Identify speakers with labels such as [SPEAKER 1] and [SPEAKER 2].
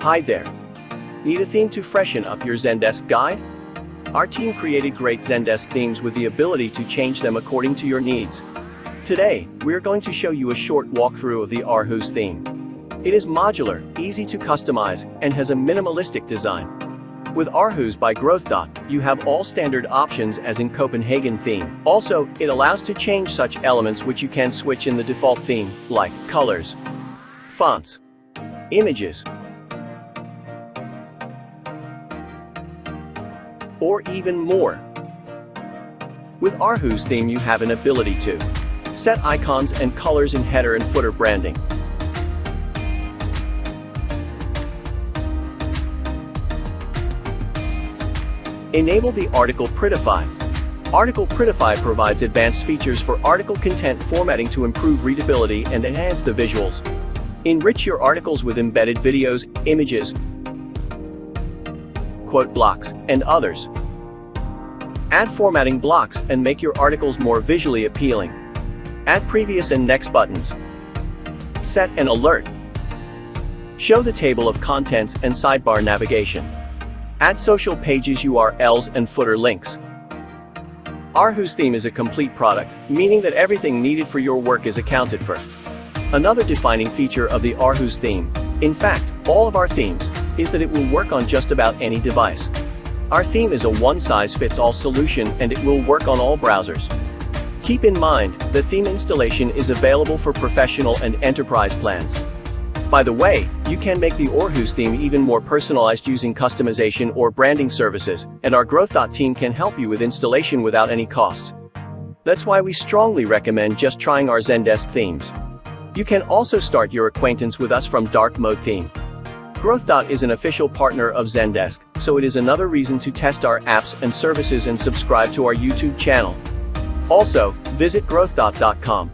[SPEAKER 1] Hi there. Need a theme to freshen up your Zendesk guide? Our team created great Zendesk themes with the ability to change them according to your needs. Today, we're going to show you a short walkthrough of the Aarhus theme. It is modular, easy to customize, and has a minimalistic design. With Aarhus by GrowthDot, you have all standard options as in Copenhagen theme. Also, it allows to change such elements which you can switch in the default theme, like colors, fonts, images, or even more. With Aarhus theme you have an ability to set icons and colors in header and footer branding. Enable the article prettify. Article prettify provides advanced features for article content formatting to improve readability and enhance the visuals. Enrich your articles with embedded videos, images, quote blocks, and others. Add formatting blocks and make your articles more visually appealing. Add previous and next buttons. Set an alert. Show the table of contents and sidebar navigation. Add social pages URLs and footer links. Aarhus theme is a complete product, meaning that everything needed for your work is accounted for. Another defining feature of the Aarhus theme, in fact, all of our themes, is that it will work on just about any device. Our theme is a one-size-fits-all solution and it will work on all browsers. Keep in mind that theme installation is available for professional and enterprise plans. By the way, you can make the Aarhus theme even more personalized using customization or branding services, and our GrowthDot team can help you with installation without any costs. That's why we strongly recommend just trying our Zendesk themes. You can also start your acquaintance with us from dark mode theme. GrowthDot is an official partner of Zendesk, so it is another reason to test our apps and services and subscribe to our YouTube channel. Also, visit GrowthDot.com.